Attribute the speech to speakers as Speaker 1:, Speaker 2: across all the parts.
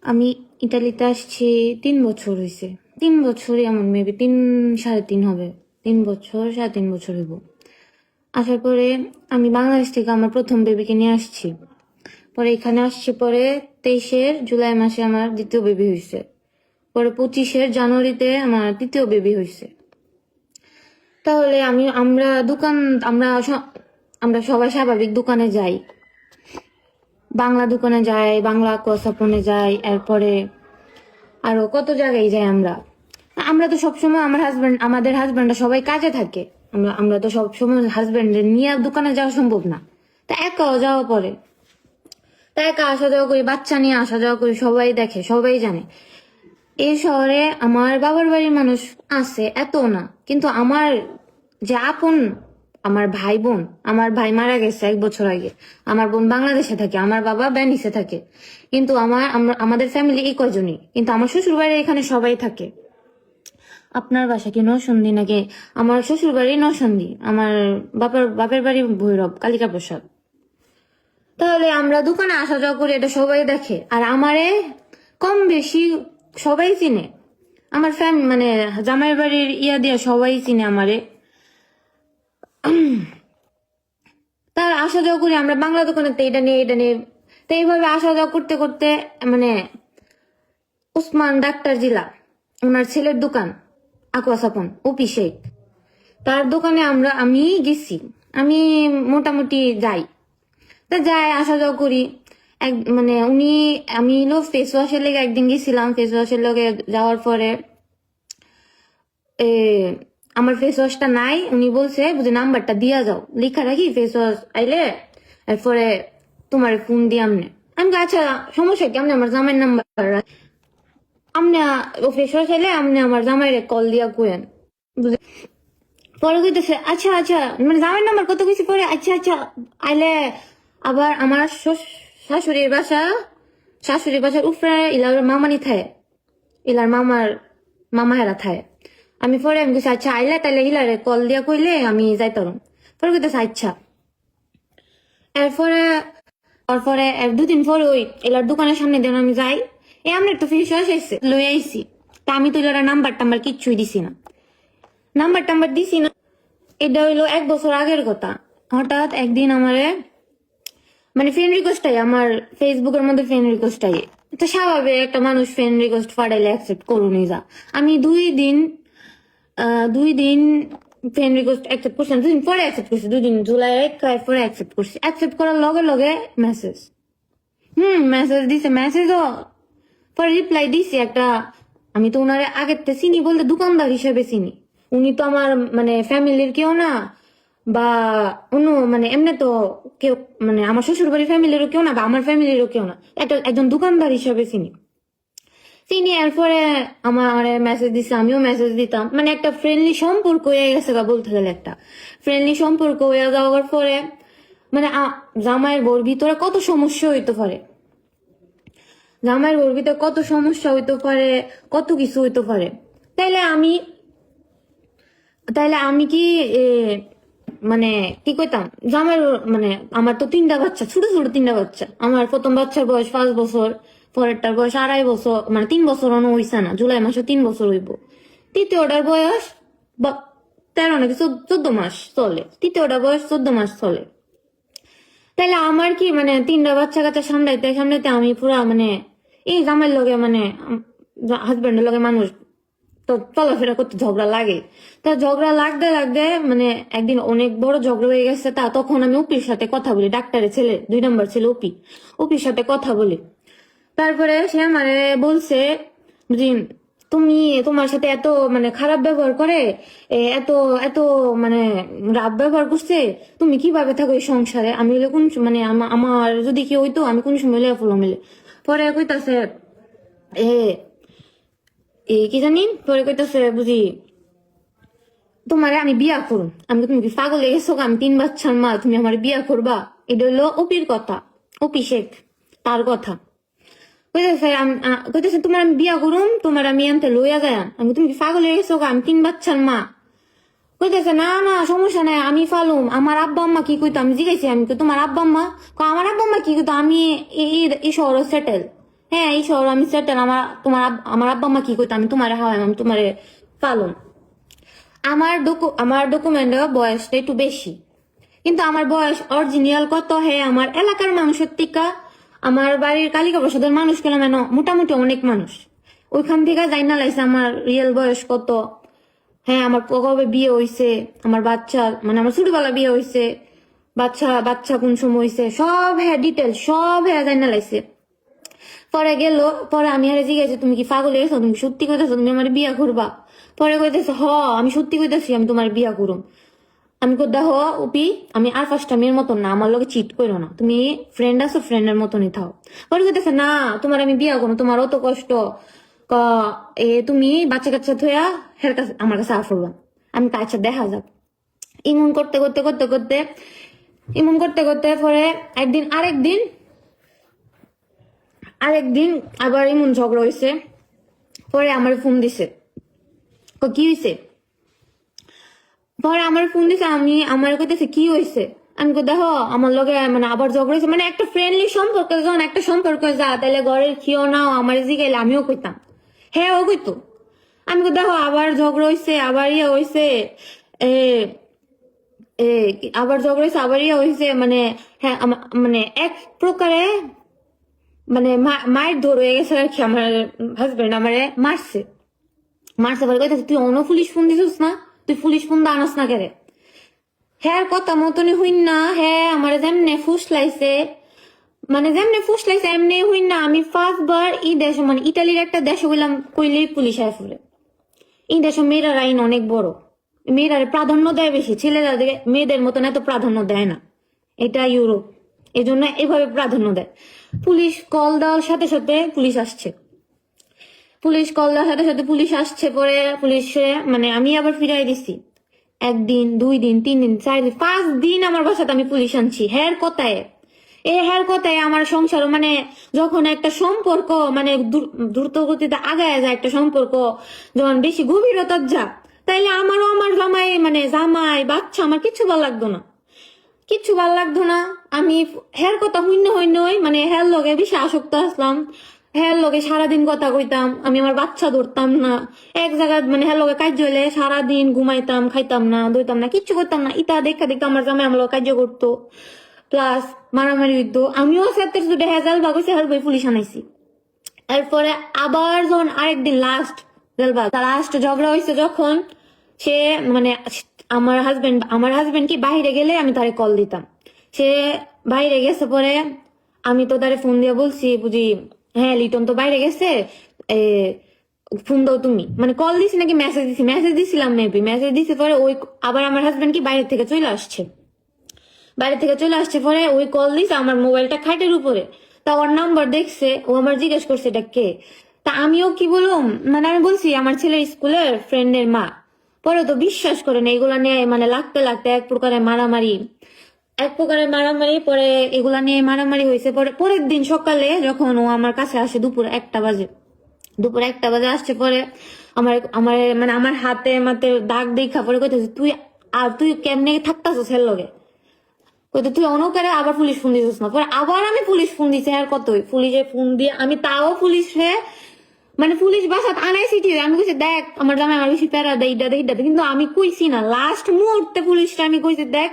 Speaker 1: আমি ইতালিতে আসছি 3 বছর হয়েছে। 3 বছরই এমন মেবি 3 সাড়ে 3 হবে। 3 বছর 3.5 বছর হইব। আসার পরে আমি বাংলাদেশ থেকে আমার প্রথম বেবিকে নিয়ে আসছি। পরে এখানে আসছি, পরে 23 জুলাই মাসে আমার দ্বিতীয় বেবি হয়েছে। পরে 25 জানুয়ারিতে আমার তৃতীয় বেবি হয়েছে। তাহলে আমরা সবাই স্বাভাবিক দোকানে যাই, বাংলা দোকানে যাই, বাংলা কসাপনে যাই, এরপরে আরো কত জায়গায় যাই। আমরা আমরা তো সবসময় আমাদের হাজবেন্ডরা সবাই কাজে থাকে। আমরা তো সবসময় হাজবেন্ডের নিয়ে দোকানে যাওয়া সম্ভব না। তা একাও যাওয়া পরে, তা একা আসা যাওয়া করি, বাচ্চা নিয়ে আসা যাওয়া করি, সবাই দেখে, সবাই জানে। এই শহরে আমার বাবার বাড়ির মানুষ আছে, এত না, কিন্তু আমার যে আপন, আমার ভাই বোন, আমার ভাই মারা গেছে 1 বছর আগে, আমার বোন বাংলাদেশে থাকে, আমার বাবা ভ্যানিসে থাকে, কিন্তু আমাদের ফ্যামিলি এই কয়জনই, কিন্তু আমার শ্বশুর বাড়ি এখানে সবাই থাকে। আপনার বাসা কি নরসিংদী নাকি? আমার শ্বশুর বাড়ি নরসিংদী, আমার বাপের বাড়ি ভৈরব কালিকা প্রসাদ। তাহলে আমরা দোকানে আসা যাওয়া করি, এটা সবাই দেখে, আর আমারে কম বেশি সবাই চিনে। আমার মানে জামাই বাড়ির ইয়া দিয়ে সবাই চিনে আমারে। তার আসা যাওয়া করি আমরা বাংলা দোকানে, এটা নিয়ে তো এইভাবে আসা যাওয়া করতে করতে মানে উসমান ডাক্তার জিলা, ওনার ছেলের দোকান আকুয়াসাপন ওপি শেখ, তার দোকানে আমি গেছি। আমি মোটামুটি যাই, তা যাই আসা যাওয়া করি। মানে আমি ফেস ওয়াশের লেগে একদিন গেছিলাম। ফেস ওয়াশের লেগে যাওয়ার পরে আমার ফেস ওয়াশটা নাই, উনি বলছে বুঝে নাম্বারটা দিয়া যাও, লিখা রাখি ফেস ওয়াশ আইলে এরপরে তোমার ফোন দিয়ে আমনে। আমি আচ্ছা সমস্যা কি, আপনি আমার জামাইয়ের নাম্বার আমনে ও ফেস ওয়াশ আইলে আপনি আমার জামাইরে কল দিয়া কোয়েন। বুঝে পরে কইতেছে আচ্ছা আচ্ছা, মানে জামাইয়ের নাম্বার কত কিছু পরে আচ্ছা আচ্ছা আইলে। আবার আমার শাশুড়ির বাসার উপরে ইলার মামানি থায়, ইলার মামা হেরা থায়। আমি কইছি আচ্ছা আইলে তাইলে ইলারে কল দিয়া কইলে আমি যাইতাম। পরে কইতেছে আচ্ছা। এরপরে 2 দিন পরে ওই ইলার দোকানের সামনে দিয়ে আমি যাই, আমি একটু ফেস ওয়াশ এসে লই আইছি। তা আমি তো ইলার নাম্বার টাম্বার কিচ্ছুই দিছি না, নাম্বার টাম্বার দিছি না। এটা হইলো 1 বছর আগের কথা। হঠাৎ একদিন আমারে মানে ফ্রেন্ড রিকোয়েস্টটাই আমার ফেসবুকের মধ্যে ফ্রেন্ড রিকোয়েস্টটাই, তো স্বাভাবিক একটা মানুষ ফ্রেন্ড রিকোয়েস্ট পাঠাইলে অ্যাকসেপ্ট করুনই যা। আমি 2 দিন ফ্রেন্ড রিকোয়েস্ট অ্যাকসেপ্ট করছি, 2 দিন পরে অ্যাকসেপ্ট করছি, 2 দিন জুলাই পরে অ্যাকসেপ্ট করছি। অ্যাকসেপ্ট করার লগে লগে মেসেজ দিছে, মেসেজও পরে রিপ্লাই দিছি একটা। আমি তো ওনারে আগের থেকে চিনি বলতে দোকানদার হিসেবে চিনি, উনি তো আমার মানে ফ্যামিলির কেউ না, বা অন্য মানে এমনি তো কেউ, মানে আমার শ্বশুর বাড়ির ফ্যামিলিরও কেউ না, বা আমার ফ্যামিলিরও কেউ না, একজন দোকানদার হিসেবে চিনি। এরপরে আমার মেসেজ দিছে, আমিও মেসেজ দিতাম, মানে একটা ফ্রেন্ডলি সম্পর্ক হয়ে গেছে বা বলতে গেলে একটা ফ্রেন্ডলি সম্পর্ক হয়ে যাওয়ার পরে মানে জামাইয়ের বোর ভিতরে কত সমস্যা হইতে পারে, জামাইয়ের বোর ভিতরে কত সমস্যা হইতে পারে, কত কিছু হইতে পারে। তাইলে আমি কি মানে কি কইতাম, জামাইয়ের মানে আমার তো 3টা বাচ্চা, ছোট ছোট 3টা বাচ্চা। আমার প্রথম বাচ্চার বয়স 5 বছর, পরেরটার বয়স 2.5 বছর, মানে 3 বছর হইছে না, জুলাই মাসে 3 বছর হইব। তৃতীয়টার বয়স 13 নাকি 14 মাস চলে, তৃতীয়টার বয়স 14 মাস চলে। তাইলে আমার কি মানে 3টা বাচ্চা কাচ্চা সামলাইতে সামলাইতে আমি পুরা মানে এই জামাইয়ের লগে মানে হাজবেন্ডের লগে মানুষ তো চলাফেরা করতে ঝগড়া লাগে। তা ঝগড়া লাগতে লাগতে মানে একদিন অনেক বড় ঝগড়া হয়ে গেছে। তখন আমি উপির সাথে কথা বলি, ডাক্তারের ছেলে 2 নম্বর ছেলে উপির সাথে কথা বলি। তারপরে সে আমারে বলছে যে তুমি তোমার সাথে এত মানে খারাপ ব্যবহার করে, এত এত মানে রাব ব্যবহার করছে, তুমি কিভাবে থাকো এই সংসারে? আমি হলে কোন মানে আমার যদি কি হইতো আমি কোন সময় লেয়া ফুলো মিলে। পরে কইতাছে কি জানি, পরে কইতাছে বুঝি তোমারে আমি বিয়া করুম। আমি তুমি কি পাগল হয়ে গেছো? আমি 3 বাচ্চার মা, তুমি আমার বিয়া করবা? এটা হলো অপির কথা, অপি শেখ তার কথা। কইতেছে তোমার আমি বিয়া করুম, তোমার আমি আনতে লইয়া যায়। আমি তুমি কি পাগল হয়ে গেছো? আমি 3 বাচ্চার মা। কইতেছে না না সমস্যা নাই, আমি ফালুম। আমার আব্বা আম্মা কি কইতো? আমি জিজ্ঞাসি আমি তোমার আব্বা আম্মা, আমার আব্বা আম্মা কি কইতো? আমি এই শহরে সেটেল, হ্যাঁ এই শহর আমি সেটেল, আমার আব্বা মা কি করতো, আমি তোমারে হাওয়াই, আমি তোমারে পালন। আমার ডকুমেন্টে বয়সটা একটু বেশি, কিন্তু আমার বয়স অরিজিনাল কত, হ্যাঁ আমার এলাকার মানুষের টিকা, আমার বাড়ির কালিকা প্রসাদের মানুষ গেলাম মোটামুটি অনেক মানুষ, ওইখান থেকে যাই না লাইছে আমার রিয়েল বয়স কত। হ্যাঁ আমার কবে বিয়ে হইছে, আমার বাচ্চা মানে আমার ছোটবেলা বিয়ে হইছে, বাচ্চা বাচ্চা কোন সময় হইছে, সব হ্যাঁ ডিটেল সব হ্যাঁ যাই না লাইছে। পরে গেল, পরে আমি আরে জিজ্ঞাসা তুমি কি পাগল হয়েছো, তুমি সত্যি কইতেছো তুমি আমার বিয়া করবা? পরে কইতেছে হ আমি সত্যি কইতেছি আমি তোমার বিয়া করুম। আমি কই দেখো উপি, আমি আর ফার্স্ট মেয়ের মতন না, আমার লোকে চিট করো না, তুমি ফ্রেন্ড আছো ফ্রেন্ডের মতনই থাও। পরে কইতেছে না তোমার আমি বিয়া করবো, তোমার অত কষ্ট, ক তুমি বাচ্চা কাচ্চা থইয়া হের কাছে আমার কাছে আফরবা। আমি আচ্ছা দেখা যাক। ইমন করতে করতে করতে করতে ইমন করতে করতে পরে আরেকদিন আবার ইমন ঝগড়া হয়েছে। পরে আমার ফোন দিছে, কি হয়েছে? পরে আমার ফোন দিছে, আমি আমার কইতেছে কি হয়েছে, আমি কই দেখো আমার লগে মানে আবার ঝগড়া হয়েছে, মানে একটা ফ্রেন্ডলি সম্পর্ক, যখন একটা সম্পর্ক যা তাহলে ঘরের খেয়েও নাও আমার জিগাইলে আমিও কইতাম, হ্যাঁ ও কইতো। আমি কই দেখো আবার ঝগড়া হয়েছে, আবার ইয়ে হয়েছে, এ এ আবার ঝগড়া হয়েছে, আবার ইয়ে হয়েছে, মানে হ্যাঁ মানে এক প্রকারে মানে মায়ের ধর হয়ে গেছে আর কি, আমার হাজবেন্ড আমারে মারছে। মারছে পরে কইতেছে তুই অন্য পুলিশ ফোন দিছিস না, তুই পুলিশ ফোন আনস না কেরে? হ্যাঁ কথা মতনই হইন না, হ্যাঁ আমার যেমনে ফুসলাইছে, মানে যেমনে ফুসলাইছে এমনি হইন না। আমি ফার্স্ট বার এই দেশ মানে ইটালির একটা দেশ হইলাম কইলেই পুলিশ আয় ফুরে। এই দেশে মেয়েরার আইন অনেক বড়, মেয়েরা প্রাধান্য দেয় বেশি, ছেলেরা মেয়েদের মতন এত প্রাধান্য দেয় না, এটা ইউরোপ, এই জন্য এভাবে প্রাধান্য দেয়। পুলিশ কল দেওয়ার সাথে সাথে পুলিশ আসছে, পুলিশ কল দেওয়ার সাথে সাথে পুলিশ আসছে। পরে পুলিশে মানে আমি আবার ফিরাই দিছি, 1 দিন 2 দিন 3 দিন 4 দিন 5 দিন আমার বাসাতে আমি পুলিশ আনছি। হ্যার কথায় হ্যার কথায় আমার সংসার মানে যখন একটা সম্পর্ক মানে দ্রুত গতিতে আগায় যায়, একটা সম্পর্ক যখন বেশি গভীরতা যা, তাইলে আমারও আমার জামাই মানে জামাই বাচ্চা আমার কিচ্ছু ভালো লাগতো না, কিচ্ছু ভাল লাগতো না। আমি হের কথা হইনই মানে হের লগে বেশি আসক্ত আসলাম, হের লগে সারাদিন কথা কইতাম, আমি আমার বাচ্চা ধরতাম না এক জায়গায়, মানে হের লগে কাজ হইলে সারাদিন ঘুমাইতাম, খাইতাম না, ধরতাম না, কিচ্ছু করতাম না। ইটা দেখা দেখতাম আমার জামাই আমার লগে কাজ করতো, প্লাস মারামারি হইতো। আমিও সাথে দুটো হেজাল বাগছে হের বই পুলিশ আনাইছি। এরপরে আবার যখন আরেকদিন লাস্ট ঝগড়া হয়েছে যখন, সে মানে আমার হাজবেন্ড কি বাইরে গেলে আমি তারে কল দিতাম, সে বাইরে গেছে। পরে আমি তো তারে ফোন দিয়ে বলছি বুঝি হ্যাঁ লিটন তো বাইরে গেছে, ফোন দাও তুমি, মানে কল দিছি নাকি মেসেজ দিছিলাম মেবি, মেসেজ দিছি। পরে ওই আবার আমার হাজবেন্ড কি বাইরে থেকে চলে আসছে, পরে ওই কল দিছে আমার মোবাইলটা খাটের উপরে, তা ওর নাম্বার দেখছে, ও আমার জিজ্ঞেস করছে এটা কে। তা আমিও কি বললাম, মানে আমি বলছি আমার ছেলের স্কুলের ফ্রেন্ডের মা। পরে তো বিশ্বাস করে না, এগুলা নিয়ে মানে লাগতে লাগতে এক প্রকারের মারামারি, পরে এগুলা নিয়ে মারামারি হয়েছে। পরের দিন সকালে যখন ও আমার কাছে আসে দুপুর 1টা বাজে আসছে, পরে আমার আমার মানে আমার হাতে মাতে দাগ দেখা, পরে কইতেছে তুই কেমনে থাকতাছিস হের লগে, কইতে তুই অনকারে আবার পুলিশ ফোন দিছিস না। পরে আবার আমি পুলিশ ফোন দিছি, আর কতই পুলিশে ফোন দিয়ে আমি তাও পুলিশে মানে পুলিশ বাসাত আনাইছি ঠিক, আমি কইছি দেখ আমার জামাই আমার বেশি প্যারা দেয় ইটা দেয়, কিন্তু আমি কইছি না, লাস্ট মুহূর্তে পুলিশটা আমি কইছি দেখ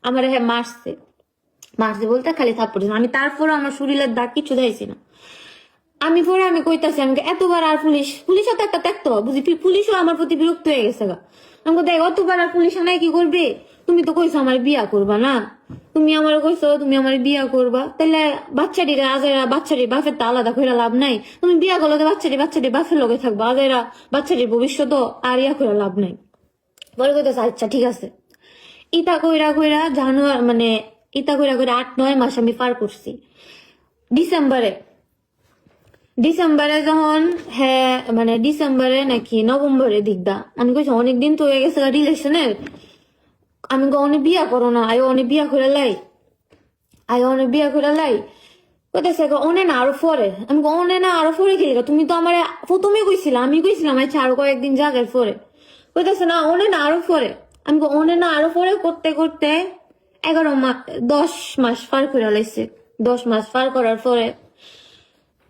Speaker 1: আমার হ্যাঁ মারছে বলতে খালি থাপ্পড় দিছে, আমি তারপরে আমার শরীরের দাগ কিছু দেয়ছি না। আমি কইতাছি আমি এতবার আর পুলিশও তো একটা ত্যাক্ত বুঝি, পুলিশও আমার প্রতি বিরক্ত হয়ে গেছে গা। আমি দেখ অতবার আর পুলিশ আনাই কি করবে, তুমি তো কইছো আমার বিয়া করবা না, তুমি আমার কইছো তুমি আমার বিয়া করবা, তাহলে বাচ্চাটির বাপের তো আলাদা করে লাভ নাই, তুমি বিয়া করলে বাচ্চাটি বাপের লগে থাকবা, আজাইরা বাচ্চাটির ভবিষ্যৎ আর ইয়া করে লাভ নাই। বলে কইতেছে আচ্ছা ঠিক আছে। ইতা কইরা জানুয়ারি মানে 8-9 মাস আমি পার করছি। ডিসেম্বরে যখন হ্যাঁ মানে ডিসেম্বরে নাকি নভেম্বরে দিকদা আমি কইছি অনেকদিন তো হয়ে গেছে রিলেশনের, আমি অনেক বিয়া করো না, অনেক বিয়া করে লাই কইতেছে অনে না আরো পরে, আমি অনে না আরো পরে খেলি, তুমি তো আমার প্রথমে কইছিলাম, আমি কইছিলাম আচ্ছা আরো কয়েকদিন জাগের পরে, কইতেছে না অনে না আরো পরে, আমি অনে না আরো পরে করতে করতে 10 মাস পার করে লাইছে। 10 মাস পার করার পরে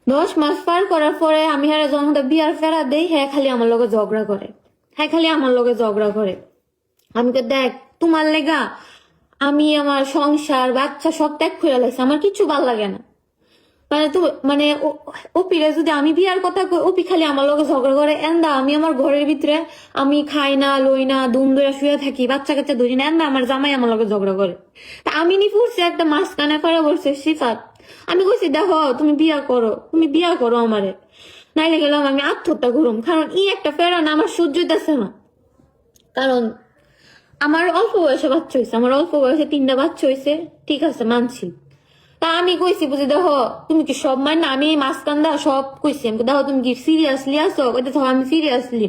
Speaker 1: 10 মাস পার করার পরে আমি হ্যাঁ যখন বিয়ার ফেরা দেই হ্যাঁ খালি আমার লগে ঝগড়া করে, হ্যাঁ খালি আমার লগে ঝগড়া করে। আমি তো দেখ তোমার লেগা আমি আমার সংসার বাচ্চা সব ত্যাগ করে লাগছে, আমার কিছু ভাল লাগে না। মানে তো মানে ওপিরে যদি আমি বিয়ার কথা কই, ওপি খালি আমার লগে ঝগড়া করে। এন্দা আমি আমার ঘরের ভিতরে আমি খাই না লই না দুম ধরে শুয়ে থাকি, বাচ্চা কাচ্চা ধরি না, এন্দা আমার জামাই আমার লগে ঝগড়া করে। তা আমি নি ফুরছি একটা মাঝখানে করে বলছে সিফাত, আমি কইছি দেখো তুমি বিয়া করো, তুমি বিয়া করো আমারে, নাইলে গেলাম আমি আত্মহত্যা করুম। কারণ ই একটা ফেরান আমার সহ্য হইতাছে না। কারণ আমার অল্প বয়সে বাচ্চা হয়েছে, আমার অল্প বয়সে 3টা বাচ্চা হয়েছে, ঠিক আছে মানছি। তা আমি কইছি বুঝি দেখো তুমি কি সব মানে না, আমি মাঝকান্দা সব কইছি, আমি দেখো তুমি কি সিরিয়াসলি আছো, ওইটা দেখো আমি সিরিয়াসলি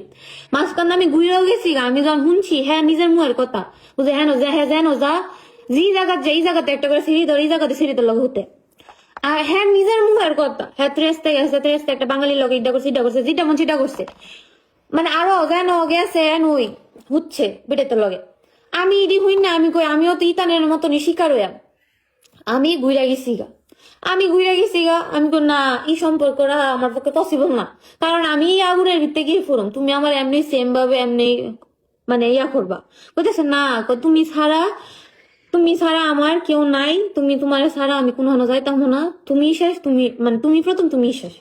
Speaker 1: মাঝকান্দা আমি ঘুরেও গেছি। আমি যখন শুনছি হ্যাঁ নিজের মুখের কথা বুঝে হ্যাঁ যা হ্যাঁ যেন যা যে জায়গা যে এই জায়গাতে একটা করে সিঁড়ি ধর, এই জায়গাতে সিঁড়ি তোর লগে হতে। আর হ্যাঁ নিজের মুখের কথা হ্যাঁ ত্রেস্তে গেছে, ত্রেস্তে একটা বাঙালির লগে এটা করছে এটা করছে, যেটা মন সেটা করছে। মানে আরো যেন গেছে নুই হচ্ছে বেটের লগে। আমি ইডি হই না, আমি কই আমিও তো ইতানের মতনই শিকার হইয়াম। আমি ঘুরে গেছি গা, আমি ঘুরে গেছি গা। আমি কই না এই সম্পর্কটা আমার পক্ষে পসিবল না। কারণ আমি এই আগুনের ভিতরে গিয়ে ফুরম, তুমি আমার এমনি সেম ভাবে এমনি মানে ইয়া করবা। বলতেছে না তুমি ছাড়া আমার কেউ নাই, তুমি তোমার ছাড়া আমি কোনো যাইতাম না, তুমি শেষ, তুমি মানে তুমি প্রথম, তুমি শেষ।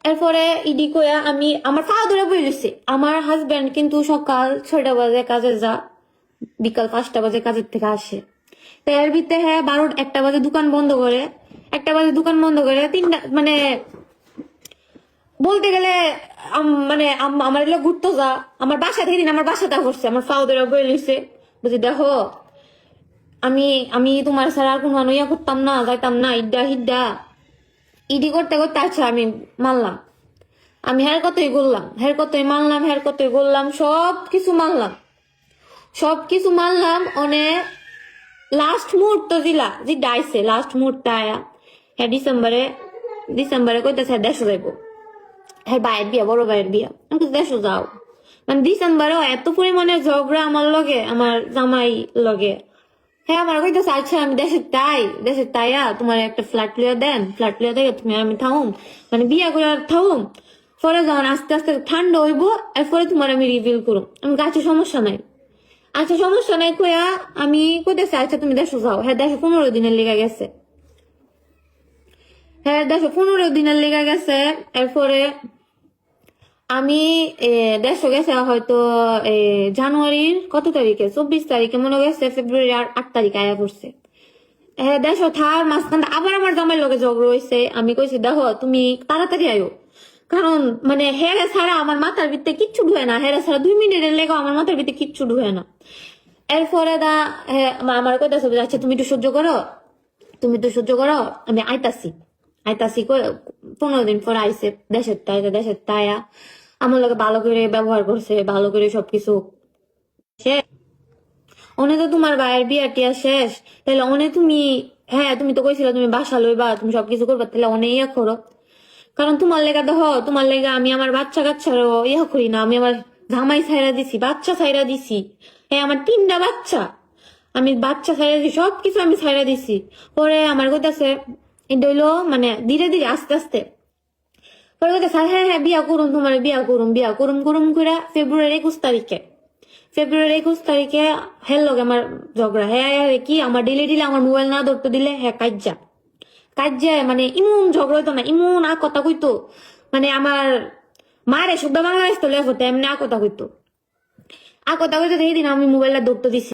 Speaker 1: এরপরে ইডি কয়া আমি আমার পা ধরে বলেছি। আমার হাজবেন্ড কিন্তু সকাল 6টা বাজে কাজে যা, বিকাল 5টা বাজে কাজের থেকে আসে। তো এর ভিতরে হ্যাঁ 1টা বাজে দোকান বন্ধ করে, 1টা বাজে দোকান বন্ধ করে 3টা মানে বলতে গেলে মানে আমার এগুলো ঘুরতো যা আমার বাসা থেকে দিন আমার বাসাটা করছে, আমার ফাও ধরে বলেছে বুঝি দেখো আমি আমি তোমার ছাড়া আর কোনো ইয়া করতাম না, যাইতাম না, ইড্ডা হিড্ডা ইডি করতে করতে আচ্ছা আমি মানলাম। আমি হের কতই করলাম, হের কতই মানলাম, হের কতই করলাম, সব কিছু মানলাম, সব কিছু মানলাম। লাস্ট মুহূর্ত দিলা যে ডাইছে লাস্ট মুহূর্ত আয়া হ্যাঁ ডিসেম্বরে কইতেছে দেশে যাইবো, হ্যাঁ ভাইয়ের বিয়া, বড় ভাইয়ের বিয়া। আমি তো দেশে যাও মানে ডিসেম্বরেও এত পরিমাণে ঝগড়া আমার লগে, আমার জামাই লগে। হ্যাঁ আমার কইতেছে আচ্ছা আমি দেশের তাইয়া তোমার একটা ফ্ল্যাট লিয়া দেন, ফ্ল্যাট লিয়া দেখে তুমি আমি থাকুম মানে বিয়া করে থাকুম। পরে যখন আস্তে আস্তে ঠান্ডা হইব এরপরে তোমার আমি রিভিল করুম। আমি গাছে সমস্যা নাই, আচ্ছা সমস্যা নাই কইয়া আমি কইতেছি আচ্ছা তুমি দেশে যাও। হ্যাঁ দেশে 15 দিনের লেগে গেছে, হ্যাঁ দেশে 15 দিনের লেগে গেছে। এরপরে আমি দেশে গেছে হয়তো জানুয়ারির কত তারিখে, 24 তারিখে মনে গেছে, ফেব্রুয়ারি 8 তারিখে আয়া পড়ছে। হ্যাঁ দেশ থার মাঝখান আবার আমার জামাই লগে ঝগড়া হয়েছে। আমি কইছি দেখো তুমি তাড়াতাড়ি আয়ো, কারণ মানে হেরে ছাড়া আমার মাথার ভিতরে কিচ্ছু ঢুয়ে না, হেরে ছাড়া 2 মিনিটের লেগে আমার মাথার ভিতরে কিচ্ছু ঢুয়ে না। এরপরে আমার কইতাছে আচ্ছা তুমি একটু সহ্য করো, তুমি একটু সহ্য করো, আমি আইতাছি আইতাছি 15 দিন পর আইসে দেশের তায়া আমার লগে ভালো করে ব্যবহার করছে, ভালো করে সবকিছু শেষ। অনে তো তোমার ভাইয়ের বিয়া টিয়া শেষ, তাহলে অনে তুমি হ্যাঁ তুমি তো কইছিলা তুমি বাসা লইবা, তুমি সবকিছু করবা, তাহলে অনে ইয়া করো। কারণ তোমার লেগা দেখো তোমার লেগা আমি আমার বাচ্চা কাচ্চারও ইয়া করি না, আমি আমার জামাই ছাইরা দিছি, বাচ্চা ছাইরা দিছি। হ্যাঁ আমার 3টা বাচ্চা, আমি বাচ্চা ছাইরা দিছি, সবকিছু আমি ছাইরা দিছি। পরে আমার কইতাছে এটা হইলো মানে ধীরে ধীরে আস্তে আস্তে। পরে কইতাছে হ্যাঁ হ্যাঁ বিয়া করুম, তোমার বিয়া করুম করে ফেব্রুয়ারি 21 তারিখে হ্যাঁ লগে আমার ঝগড়া। হ্যাঁ কি আমার ডিলে আমার মোবাইল না ধরতে দিলে হ্যাঁ কাজ্যা মানে ইমন ঝগড়া হইতো না, ইমন আর কথা কইতো মানে আমার মারে শুদ্ধ বাংলা আসতো লেখো এমনি আর কথা কইতো, সেই দিন আমি মোবাইলটা ধরতে দিছি।